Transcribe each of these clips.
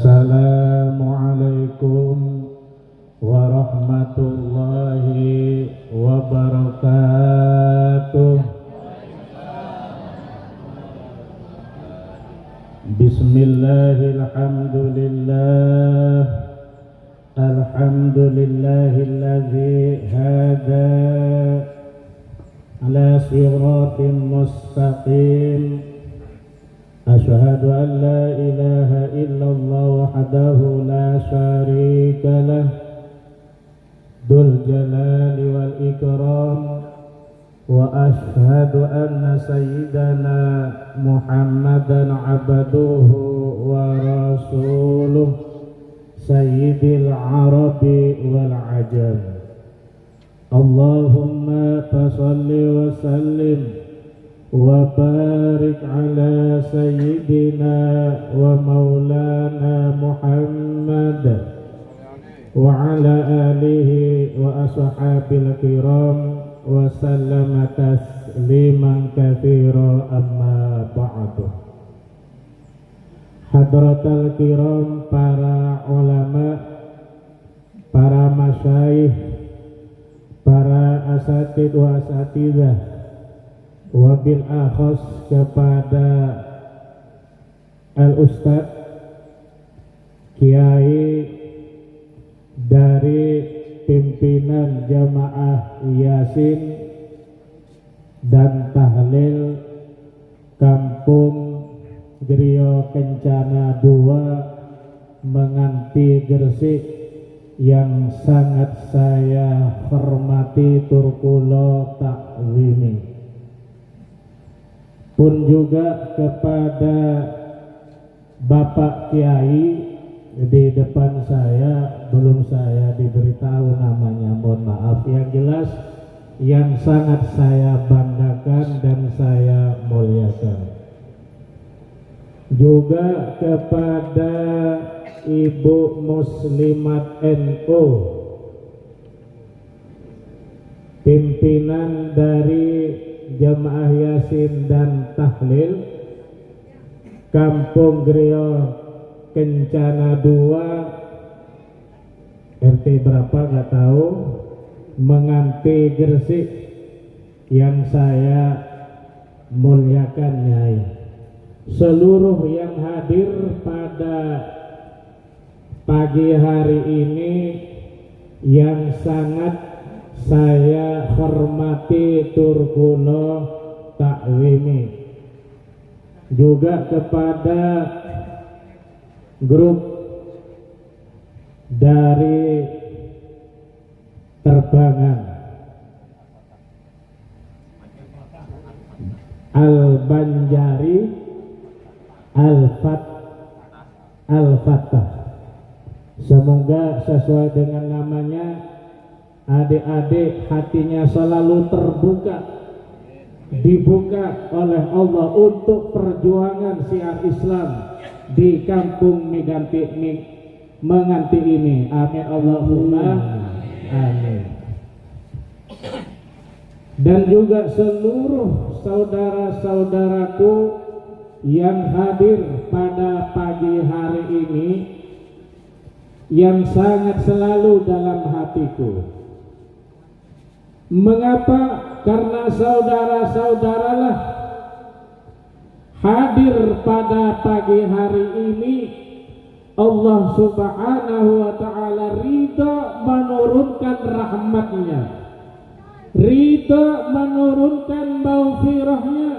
Assalamualaikum warahmatullahi wabarakatuh. Bismillahirrahmanirrahim. Alhamdulillahilladzi hada ala siratin mustaqim. Asyhadu an la ilaha illallah wahdahu la syarika lah dzul jalali wal ikram wa asyhadu anna sayyidana Muhammadan abduhu wa rasuluh sayyidil arabi wal ajam. Allahumma fasalli wa sallim wa barik ala sayyidina wa maulana Muhammad wa ala alihi wa ashabil kiram wa sallama tasliman katsira, amma ba'du. Hadratal kiram, para ulama, para masyayikh, para asatid wa asatidzah, wabil akhos kepada al-ustad kiai dari pimpinan jamaah Yasin dan tahlil Kampung Griya Kencana 2 Menganti Gresik, yang sangat saya hormati tur kula takwimi. Pun juga kepada Bapak Kiai di depan saya, belum saya diberitahu namanya, mohon maaf. Yang jelas yang sangat saya banggakan dan saya muliakan. Juga kepada Ibu Muslimat NU, pimpinan dari Jamaah Yasin dan Tahlil Kampung Griya Kencana 2 RT berapa nggak tahu, Menganti Gresik, yang saya muliakan Nyai. Seluruh yang hadir pada pagi hari ini yang sangat saya hormati tur kula takwimi. Juga kepada grup dari terbangan Al-Banjari Al-Fatah. Semoga sesuai dengan namanya, adik-adik hatinya selalu terbuka, dibuka oleh Allah untuk perjuangan syiar Islam di Kampung Menganti ini. Amin Allahumma amin. Dan juga seluruh saudara-saudaraku yang hadir pada pagi hari ini, yang sangat selalu dalam hatiku. Mengapa? Karena saudara-saudaralah hadir pada pagi hari ini. Allah Subhanahu wa ta'ala ridha menurunkan rahmatnya, ridha menurunkan maghfirahnya,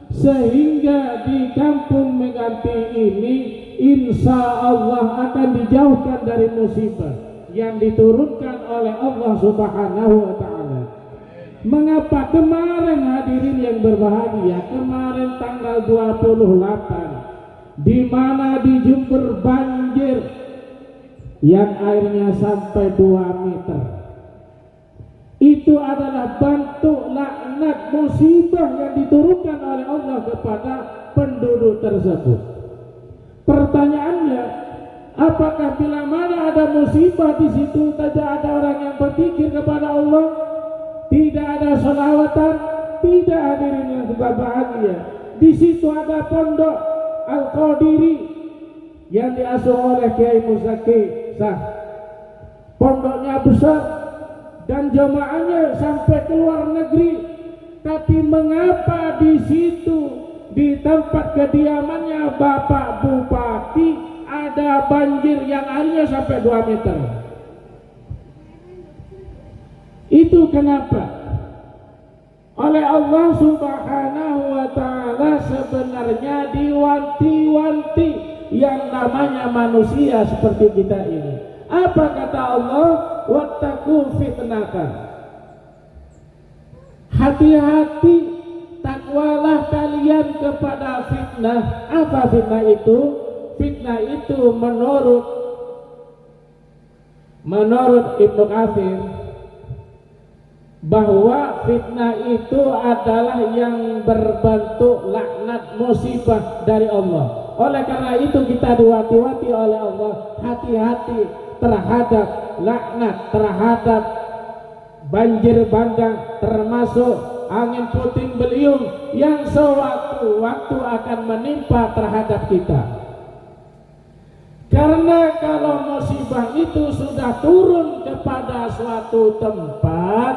sehingga di Kampung Menganti ini insya Allah akan dijauhkan dari musibah yang diturunkan oleh Allah Subhanahu wa ta'ala. Mengapa? Kemarin hadirin yang berbahagia, kemarin tanggal 28, di mana di Jember banjir yang airnya sampai 2 meter. Itu adalah bentuk laknat musibah yang diturunkan oleh Allah kepada penduduk tersebut. Pertanyaannya, apakah bila mana ada musibah di situ tidak ada orang yang berpikir kepada Allah? Tidak ada sholawatan, tidak, hadirin yang berbahagia. Di situ ada pondok Al-Qadiri, yang diasuh oleh Kiai Muzaki Sah. Pondoknya besar dan jamaahnya sampai ke luar negeri, tapi mengapa di situ di tempat kediamannya Bapak Bupati ada banjir yang airnya sampai 2 meter? Itu kenapa? Oleh Allah Subhanahu wa Ta'ala sebenarnya diwanti-wanti yang namanya manusia seperti kita ini. Apa kata Allah? Wattaqu fitnatan. Hati-hati, takwalah kalian kepada fitnah. Apa fitnah itu? Fitnah itu menurut Ibnu Katsir bahwa fitnah itu adalah yang berbentuk laknat musibah dari Allah. Oleh karena itu kita diwati-wati oleh Allah, hati-hati terhadap laknat, terhadap banjir bandang, termasuk angin puting beliung yang sewaktu-waktu akan menimpa terhadap kita. Karena kalau musibah itu sudah turun kepada suatu tempat,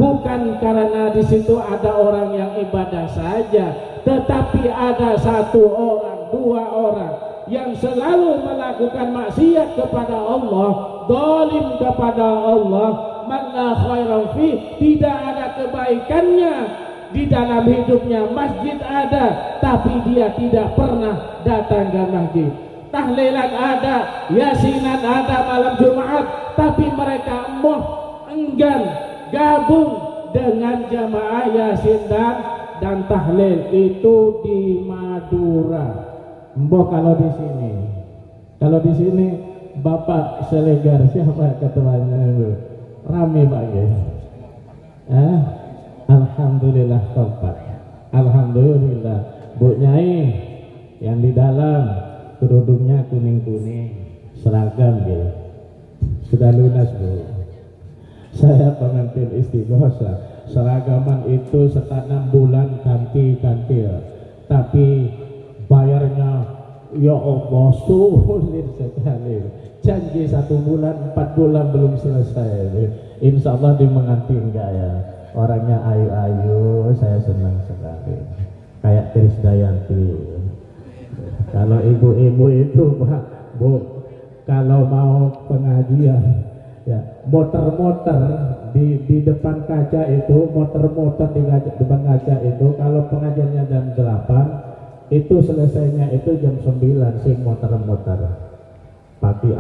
bukan karena di situ ada orang yang ibadah saja, tetapi ada 1 orang, 2 orang yang selalu melakukan maksiat kepada Allah, zalim kepada Allah, man la khairan fi, tidak ada kebaikannya di dalam hidupnya. Masjid ada, tapi dia tidak pernah datang ke masjid. Tahlilan ada, yasinan ada malam Jumat, tapi mereka enggan gabung dengan jamaah yasin dan tahlil itu di Madura. Kalau di sini Bapak Selegar, siapa ketuanya itu? Rame Pak ya. Alhamdulillah kompak. Alhamdulillah. Bu Nyai yang di dalam kerudungnya kuning-kuning, seragam ya. Sudah lunas Bu. Saya pengantin istighosa, seragaman itu setanam bulan ganti-ganti ya. Tapi bayarnya ya Allah sulit sekali. Janji 1 bulan, 4 bulan belum selesai. Insya Allah dimengerti enggak ya? Orangnya ayu-ayu, saya senang sekali. Kayak Krisdayanti. Kalau ibu-ibu itu Pak, Bu, kalau mau pengajian ya motor-motor di depan kaca itu, motor-motor di depan kaca itu, kalau pengajiannya jam 8 itu selesainya itu jam 9, sing motor-motor pakai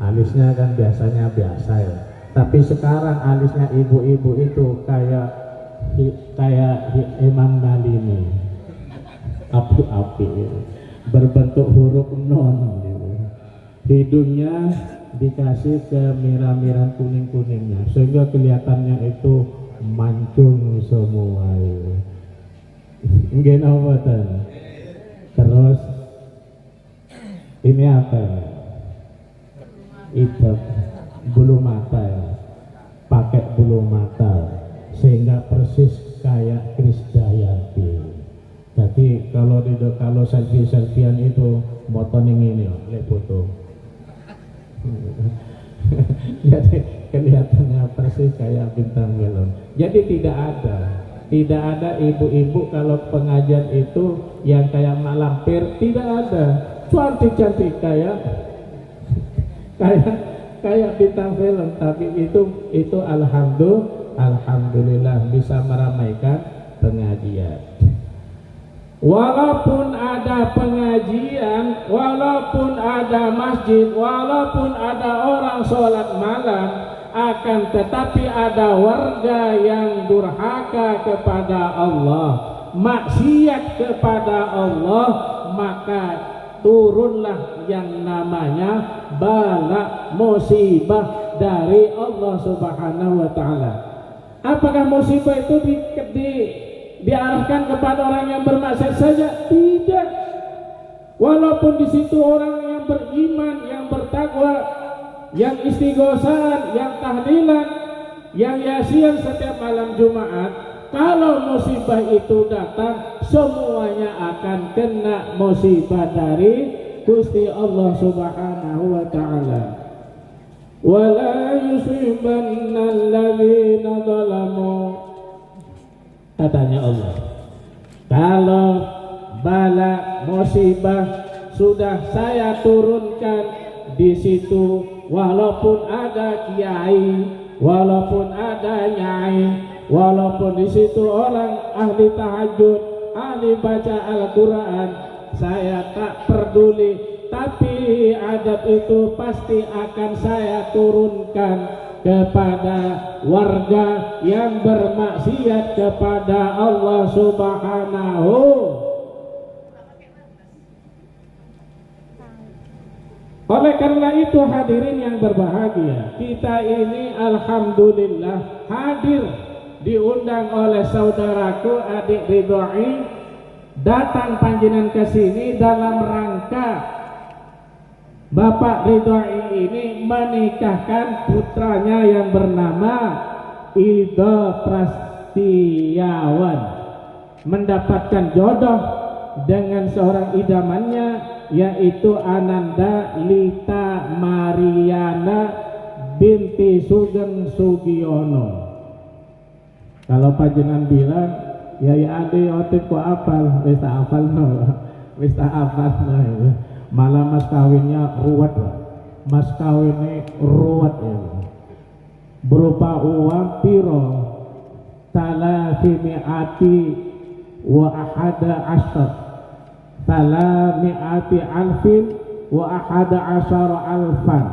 alisnya kan biasanya biasa ya, tapi sekarang alisnya ibu-ibu itu kayak Imam Nalini, api-api berbentuk huruf non gitu. Hidungnya dikasih kemirahan kuning-kuningnya sehingga kelihatannya itu mancung semua itu. Nggih napa ten? Terus ini apa? Itu bulu mata ya. Pakai bulu mata sehingga persis kayak Krisdayanti. Jadi kalau selfie-selfian itu motoning ini lihat foto. Jadi kelihatannya persis kayak bintang film. Jadi tidak ada ibu-ibu kalau pengajian itu yang kayak mak lampir, tidak ada. Cantik-cantik kayak bintang film, tapi itu alhamdulillah bisa meramaikan pengajian. Walaupun ada pengajian, walaupun ada masjid, walaupun ada orang sholat malam, akan tetapi ada warga yang durhaka kepada Allah, maksiat kepada Allah, maka turunlah yang namanya bala musibah dari Allah Subhanahu wa Ta'ala. Apakah musibah itu diarahkan kepada orang yang bermaksiat saja? Tidak. Walaupun di situ orang yang beriman, yang bertakwa, yang istighosah, yang tahlilan, yang yasin setiap malam Jumat, Kalau musibah itu datang, semuanya akan kena musibah dari Gusti Allah Subhanahu wa ta'ala. Wala yusibanna alladzina zalamu, katanya Allah, kalau bala musibah sudah saya turunkan di situ, walaupun ada kiai, walaupun ada nyai, walaupun di situ orang ahli tahajud, ahli baca Al-Quran, saya tak peduli. Tapi adab itu pasti akan saya turunkan kepada warga yang bermaksiat kepada Allah Subhanahu. Oleh karena itu hadirin yang berbahagia, kita ini alhamdulillah hadir diundang oleh saudaraku adik Ridhoi, datang panjenengan ke sini dalam rangka Bapak Ridhoi ini menikahkan putranya yang bernama Ido Prastiawan, mendapatkan jodoh dengan seorang idamannya, yaitu Ananda Lita Mariana binti Sugeng Sugiono. Kalau panjenengan bilang ya ade otik kok apal, wis tak apal no, wis tak apal no. Malah mas kawinnya ruwet, mas kawinnya ruwet ya. Berupa uang piro talafimi'ati wa ahada asyar, talami'ati alfin wa ahada asyar alfan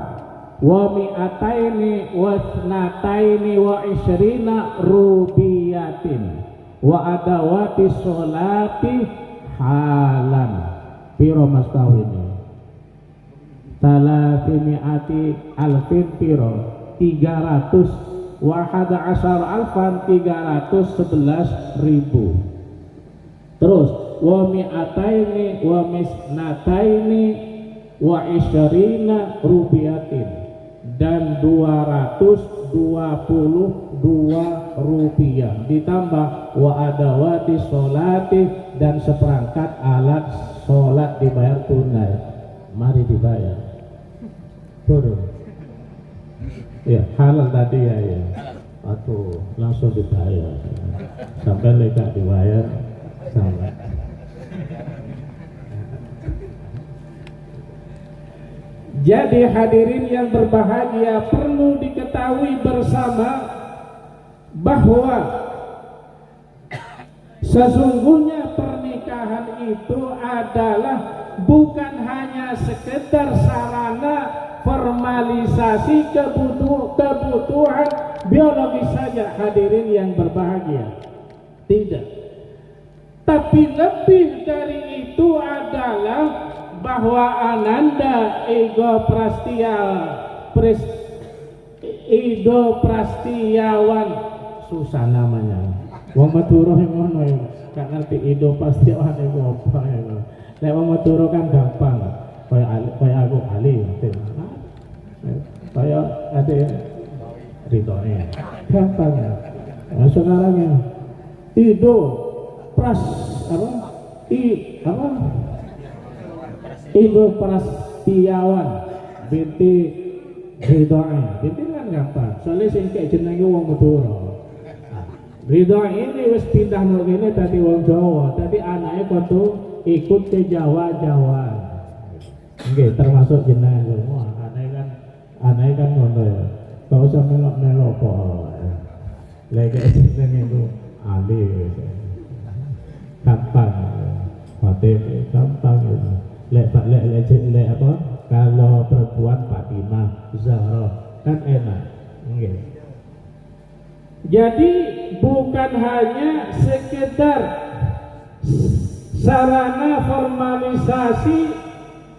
wa mi'ataini wa snataini wa isyrina rubiyatin wa adawati sholati halan. Piro mas kawinnya? Talafimi'ati alfin piro 300, wahada asyar alfan 311.000. Terus wa mi'ataini wa misnataini wa isyarina rubiyatin, dan 222 rupiah ditambah wa adawati sholati, dan seperangkat alat sholat dibayar tunai. Mari dibayar turun ya, halal tadi ya, ya. Atau langsung dibayar sampai lekat dibayar sampai. Jadi hadirin yang berbahagia, perlu diketahui bersama bahwa sesungguhnya pernikahan itu adalah bukan hanya sekedar sarana formalisasi kebutuhan biologis saja hadirin yang berbahagia, tidak. Tapi lebih dari itu adalah bahwa Ananda Ido Prastiawan, susah namanya, wong Madura yang ngono ya, gak ngerti Ido Prastiawan itu apa ya. Nek wong Madura kan gampang, kaya aku Ali, kaya ada Ridhoi, gampang ya. Nah, sekarang ya Ido Ido Prastiawan binti Ridhoi, binti kan gampang, soalnya sing kayak jenenge wong Madura. Ridhoi ini wis pindah nang kene dadi wong Jawa, dadi anake kudu ikut ke Jawa. Nggih, termasuk jenengan semua. Aneh kan ngono ya. Kau usah melok-melok kok. Lagi jenenge itu Ali. Gampang. Fatih gampang itu. Lek apa? Kalau perempuan Fatimah, Zahra kan enak. Nggih. Jadi bukan hanya sekedar sarana formalisasi,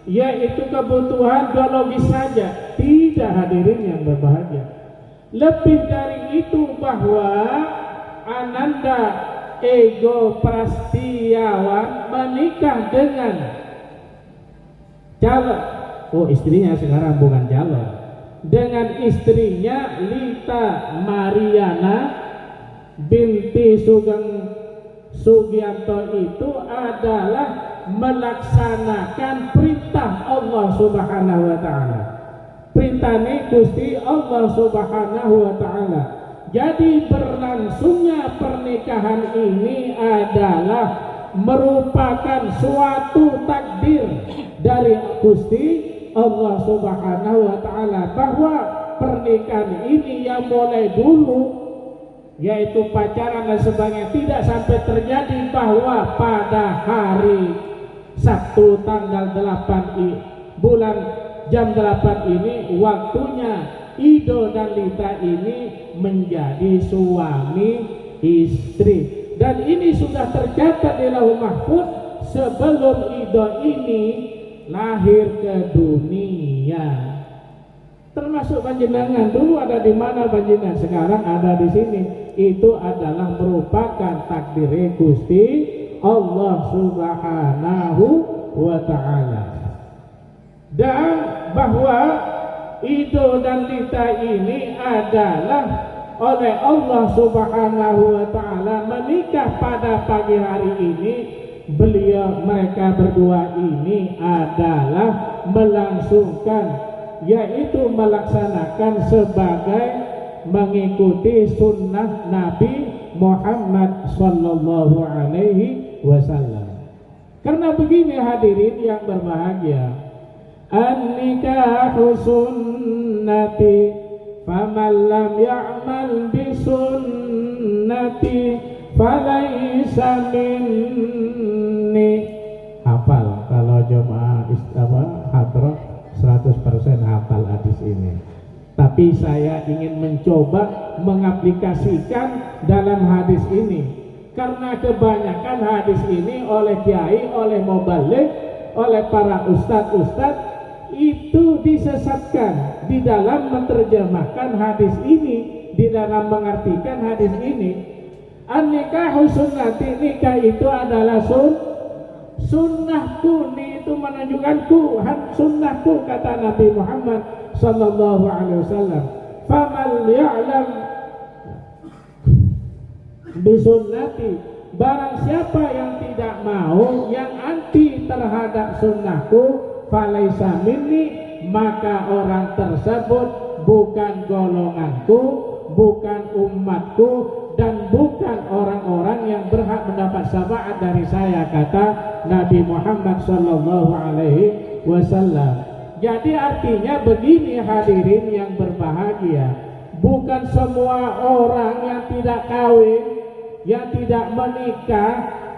yaitu kebutuhan biologis saja, tidak hadirin yang berbahagia. Lebih dari itu bahwa Ananda Ego Prastiawan menikah dengan calon, istrinya sekarang bukan calon, dengan istrinya Lita Mariana binti Sugeng Sugianto itu adalah melaksanakan perintah Allah Subhanahu wa taala. Perintahnya Gusti Allah Subhanahu wa taala. Jadi berlangsungnya pernikahan ini adalah merupakan suatu takdir dari Gusti Allah Subhanahu wa taala, bahwa pernikahan ini yang mulai dulu yaitu pacaran dan sebagainya tidak sampai terjadi bahwa pada hari Sabtu tanggal 8 bulan jam 8 ini waktunya Ido dan Lita ini menjadi suami istri, dan ini sudah tercatat di Lauhul Mahfuz sebelum Ido ini lahir ke dunia. Termasuk panjenengan dulu ada di mana panjenengan, sekarang ada di sini. Itu adalah merupakan takdir Gusti Allah Subhanahu wa taala. Dan bahwa Ido dan Lita ini adalah oleh Allah Subhanahu wa taala menikah pada pagi hari ini. Mereka berdua ini adalah melangsungkan, yaitu melaksanakan sebagai mengikuti sunnah Nabi Muhammad sallallahu alaihi wasallam. Karena begini hadirin yang berbahagia, an-nikahu sunnati faman lam ya'mal bi sunnati falaysa minni. Hafal kalau jemaah hadrah 100% hafal hadis ini. Tapi saya ingin mencoba mengaplikasikan dalam hadis ini, karena kebanyakan hadis ini oleh kiai, oleh mubalik, oleh para ustadz itu disesatkan di dalam menerjemahkan hadis ini, di dalam mengartikan hadis ini. An-nikahu sunnati, nikah itu adalah sunnahku, itu menunjukkanku, sunnahku, kata Nabi Muhammad sallallahu alaihi wasallam. Faman ya'lam bisunnati, barang siapa yang tidak mau, yang anti terhadap sunnahku, falaisa minni, maka orang tersebut bukan golonganku, bukan umatku, dan bukan orang-orang yang berhak mendapat syafaat dari saya, kata Nabi Muhammad sallallahu alaihi wasallam. Jadi artinya begini hadirin yang berbahagia, bukan semua orang yang tidak kawin, yang tidak menikah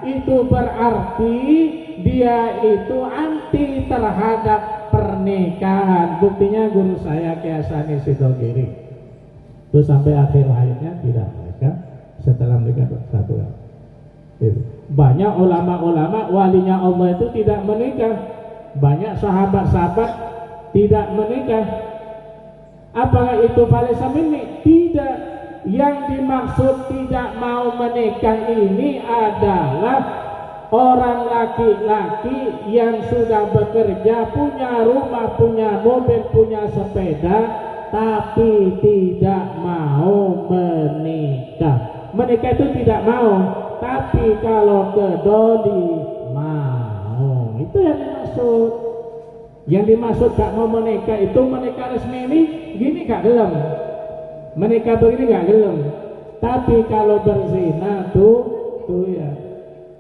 itu berarti dia itu anti terhadap pernikahan. Buktinya guru saya Kiai Hasan Sidogiri itu sampai akhir hayatnya tidak menikah, setelah menikah satu. Banyak ulama-ulama walinya Allah itu tidak menikah, banyak sahabat-sahabat tidak menikah. Apakah itu falaisa minni? Tidak. Yang dimaksud tidak mau menikah ini adalah orang laki-laki yang sudah bekerja, punya rumah, punya mobil, punya sepeda, tapi tidak mau menikah. Menikah itu tidak mau, tapi kalau ke doli mau. Itu yang dimaksud. Yang dimaksud gak mau menikah itu menikah resmi ini gini gak gelem, menikah begini gak gelem. Tapi kalau berzina tuh ya,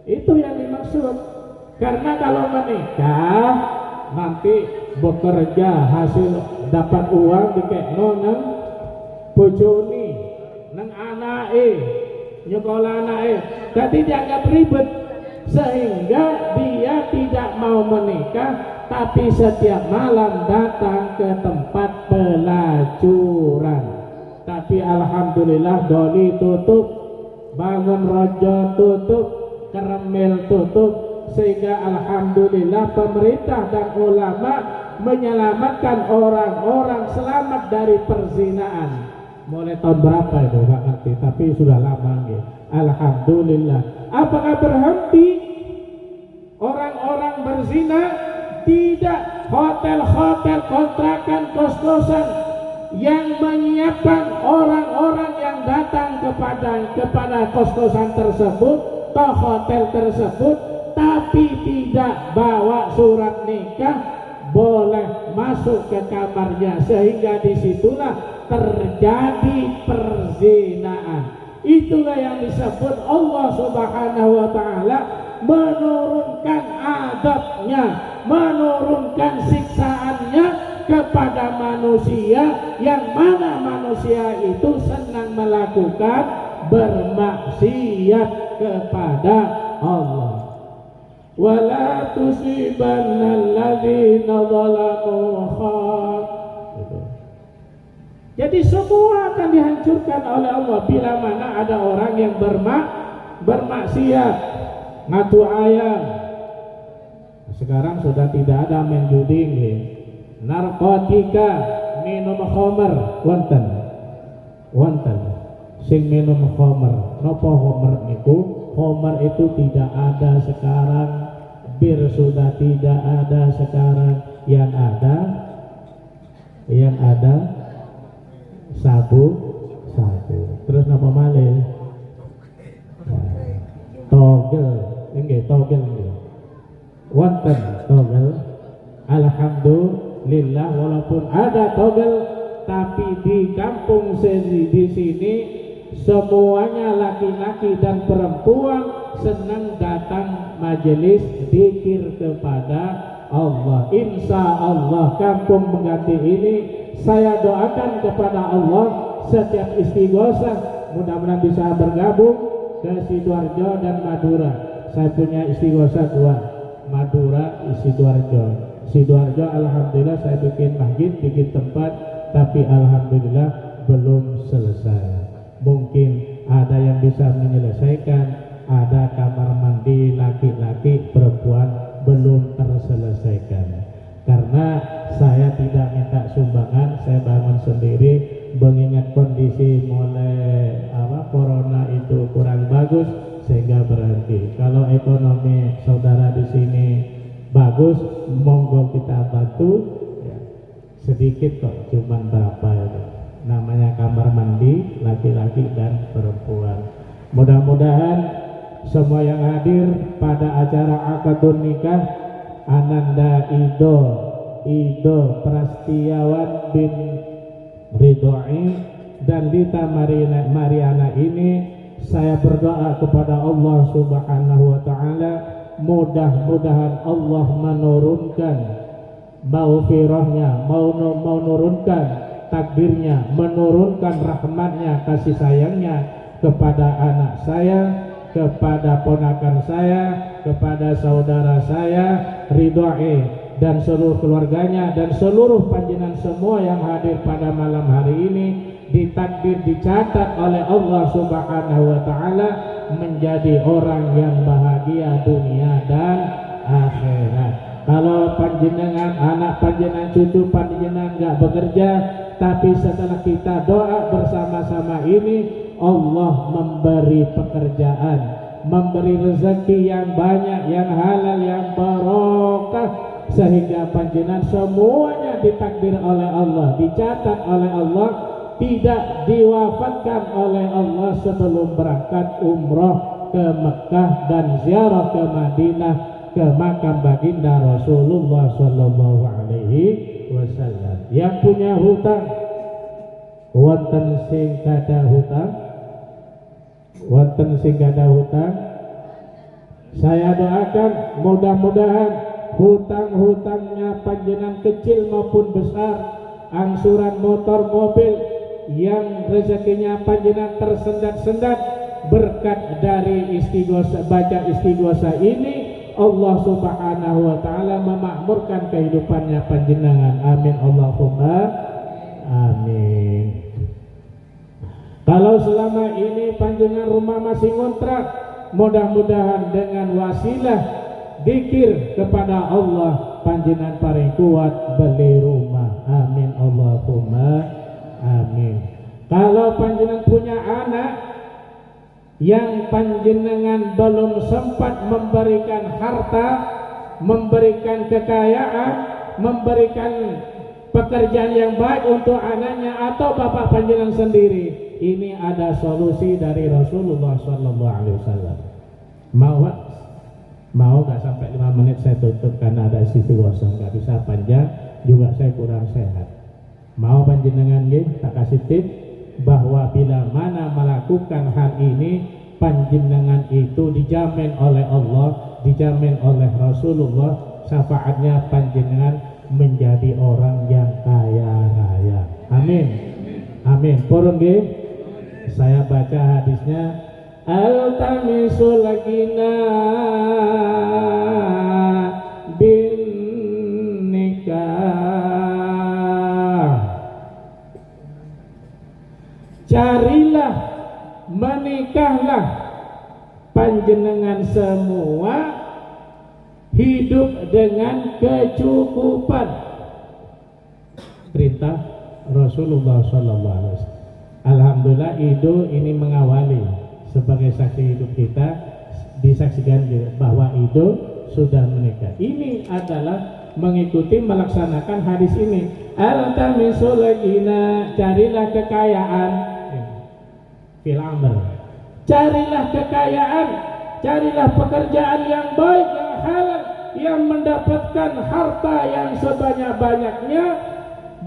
itu yang dimaksud. Karena kalau menikah nanti bekerja hasil dapat uang dikekno nang bojone, nang anake, nyekolah anake, jadi dianggap ribet, sehingga dia tidak mau menikah, tapi setiap malam datang ke tempat pelacuran. Tapi alhamdulillah doli tutup, bangun rojo tutup, keremil tutup, sehingga alhamdulillah pemerintah dan ulama menyelamatkan orang-orang selamat dari perzinaan. Mulai tahun berapa itu nggak ngerti, tapi sudah lama gitu. Alhamdulillah. Apakah berhenti orang-orang berzina? Tidak. Hotel-hotel, kontrakan, kos-kosan yang menyiapkan orang-orang yang datang kepada kos-kosan tersebut, ke hotel tersebut, tapi tidak bawa surat nikah, boleh masuk ke kamarnya, sehingga disitulah terjadi perzinaan. Itulah yang disebut Allah Subhanahu wa Ta'ala menurunkan adabnya, menurunkan siksaannya kepada manusia, yang mana manusia itu senang melakukan bermaksiat kepada Allah. Wala tusibanna alladzina zalamu khassa. Jadi semua akan dihancurkan oleh Allah bila mana ada orang yang bermaksiat, ngatu ayam. Sekarang sudah tidak ada main judi, narkotika, minum khamr, wonten sing minum khamr. Napa khamr niku? Khamr itu tidak ada sekarang, bir sudah tidak ada sekarang. Yang ada sabu. Terus napa malih? Togel, nggih togel nggih. Wonten togel. Alhamdulillah, walaupun ada togel, tapi di kampung di sini semuanya laki-laki dan perempuan senang datang majelis zikir kepada Allah. Insya Allah kampung Pengganti ini saya doakan kepada Allah setiap istighosah mudah-mudahan bisa bergabung ke Sidoarjo dan Madura. Saya punya istighosah 2, Madura, Sidoarjo alhamdulillah saya bikin masjid, bikin tempat, tapi alhamdulillah belum selesai. Mungkin ada yang bisa menyelesaikan, ada kamar mandi laki-laki, perempuan belum terselesaikan. Karena saya tidak minta sumbangan, saya bangun sendiri, mengingat kondisi mulai corona itu kurang bagus, sehingga berhenti. Kalau ekonomi saudara di sini bagus, monggo kita bantu, ya, sedikit kok, cuman berapa itu. Namanya kamar mandi laki-laki dan perempuan. Mudah-mudahan semua yang hadir pada acara akadun nikah Ananda Ido Prastiawan bin Ridhoi dan Lita Mariana ini, saya berdoa kepada Allah Subhanahu wa Ta'ala, mudah-mudahan Allah menurunkan maghfirahnya, mau menurunkan takdirnya, menurunkan rahmatnya, kasih sayangnya kepada anak saya, kepada ponakan saya, kepada saudara saya Ridhoi dan seluruh keluarganya dan seluruh panjenengan semua yang hadir pada malam hari ini, ditakdir, dicatat oleh Allah Subhanahu wa Ta'ala menjadi orang yang bahagia dunia dan akhirat. Kalau panjenengan, anak panjenengan, cucu panjenengan nggak bekerja, tapi setelah kita doa bersama-sama ini, Allah memberi pekerjaan, memberi rezeki yang banyak, yang halal, yang barokah, sehingga panjenengan semuanya ditakdir oleh Allah, dicatat oleh Allah, tidak diwafatkan oleh Allah sebelum berangkat umroh ke Mekah dan ziarah ke Madinah, ke makam baginda Rasulullah Sallallahu Alaihi Wasallam. Yang punya hutang, wonten sing kada hutang, saya doakan mudah-mudahan hutang-hutangnya panjenengan kecil maupun besar, angsuran motor mobil yang rezekinya panjenengan tersendat-sendat, berkat dari istighosah, baca istighosah ini, Allah Subhanahu wa Ta'ala memakmurkan kehidupannya panjenengan. Amin Allahumma amin. Kalau selama ini panjenengan rumah masih ngontrak, mudah-mudahan dengan wasilah dzikir kepada Allah panjenengan paling kuat beli rumah. Amin Allahumma amin. Kalau panjenengan punya anak yang panjenengan belum sempat memberikan harta, memberikan kekayaan, memberikan pekerjaan yang baik untuk anaknya atau bapak panjenengan sendiri. Ini ada solusi dari Rasulullah SAW. Mau gak sampai 5 menit saya tutup karena ada sisi kosong, gak bisa panjang juga saya kurang sehat. Mau panjenengan tak kasih tip bahwa bila mana melakukan hal ini, panjenengan itu dijamin oleh Allah, dijamin oleh Rasulullah, syafaatnya panjenengan menjadi orang yang kaya raya. Amin. Amin. Purun nggih. Saya baca hadisnya. Altamisul ghina bin nikah. Carilah, menikahlah panjenengan semua hidup dengan kecukupan. Perintah Rasulullah SAW. Alhamdulillah Ido ini mengawali sebagai saksi hidup kita, disaksikan bahwa Ido sudah menikah. Ini adalah mengikuti melaksanakan hadis ini. Altamisul ghina, carilah kekayaan. Fil amr. Carilah kekayaan, carilah pekerjaan yang baik, yang halal, yang mendapatkan harta yang sebanyak-banyaknya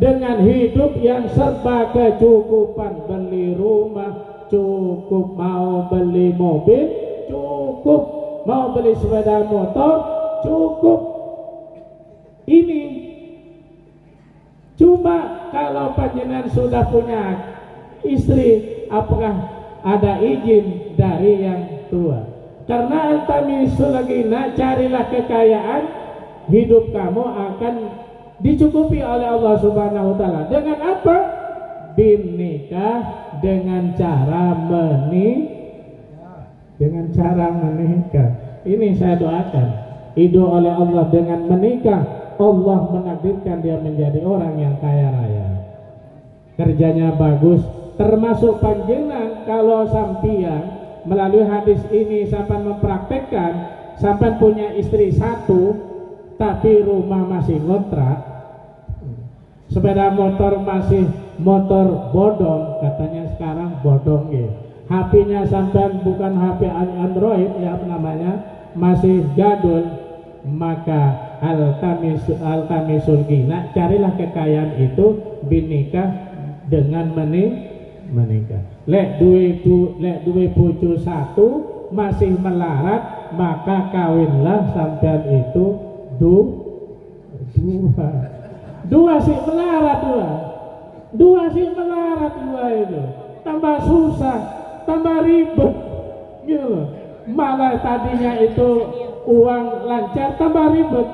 dengan hidup yang serba kecukupan. Beli rumah cukup, mau beli mobil cukup, mau beli sepeda motor cukup. Ini cuma kalau panjenengan sudah punya istri, apakah ada izin dari yang tua? Karena altamisul ghina, carilah kekayaan, hidup kamu akan dicukupi oleh Allah Subhanahu wa taala. Dengan apa? Binikah, dengan cara menikah. Ini saya doakan. Ido oleh Allah dengan menikah, Allah menakdirkan dia menjadi orang yang kaya raya. Kerjanya bagus, termasuk panjenengan kalau sampian melalui hadis ini sampai mempraktekkan, sampai punya istri satu tapi rumah masih ngontrak, sepeda motor masih motor bodong, katanya sekarang bodong ya. HP-nya sampai bukan HP Android ya namanya, masih jadul, maka altamisul ghina, carilah kekayaan itu binikah, dengan menikah. Lek duwe bojo satu masih melarat, maka kawinlah sampean itu dua sih melarat, dua sih melarat, dua itu tambah susah, tambah ribet gitu loh. Malah tadinya itu uang lancar, tambah ribet,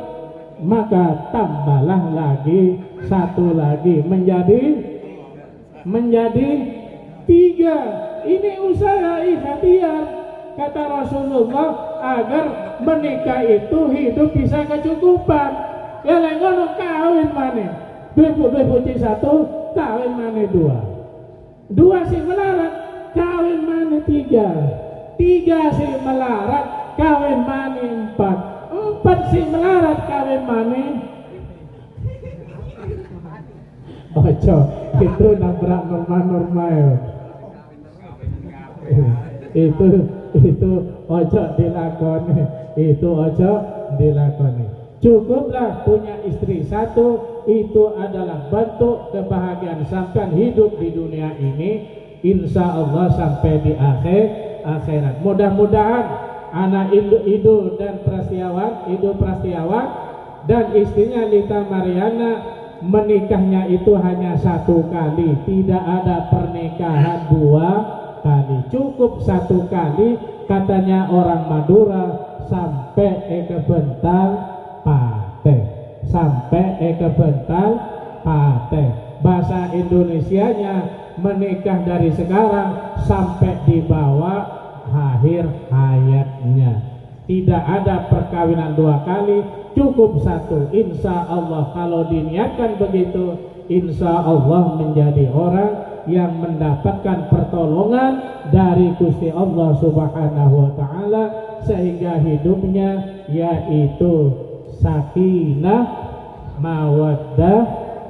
maka tambahlah lagi satu lagi menjadi 3. Ini usaha ikhtiar, kata Rasulullah, agar menikah itu hidup bisa kecukupan. Ya lek ngono kawin maneh. Duwe bojo satu, kawin maneh 2. 2 sing melarat, kawin maneh 3. 3 sing melarat, kawin maneh 4. 4 sing melarat, kawin maneh. Ojo, itu nabrak norma-norma ya. Itu ojo dilakoni, itu ojo dilakoni. Cukuplah punya istri satu, itu adalah bentuk kebahagiaan sampai hidup di dunia ini, insya Allah sampai di akhirat. Mudah-mudahan anak Ido dan Prastiawan dan istrinya Lita Mariana menikahnya itu hanya 1 kali, tidak ada pernikahan 2 kali, cukup 1 kali, katanya orang Madura, sampai ke bental pateh, sampai ke bental pateh. Bahasa Indonesianya menikah dari sekarang sampai dibawa akhir hayatnya. Tidak ada perkawinan 2 kali, cukup 1. Insya Allah kalau diniatkan begitu, insya Allah menjadi orang yang mendapatkan pertolongan dari Gusti Allah Subhanahu wa taala, sehingga hidupnya yaitu sakinah, mawaddah,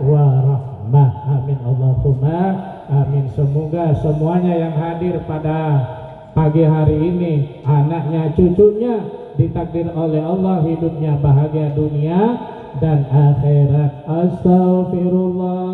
warahmah. Amin Allahumma amin. Semoga semuanya yang hadir pada pagi hari ini, anaknya, cucunya ditakdir oleh Allah hidupnya bahagia dunia dan akhirat. Astaghfirullah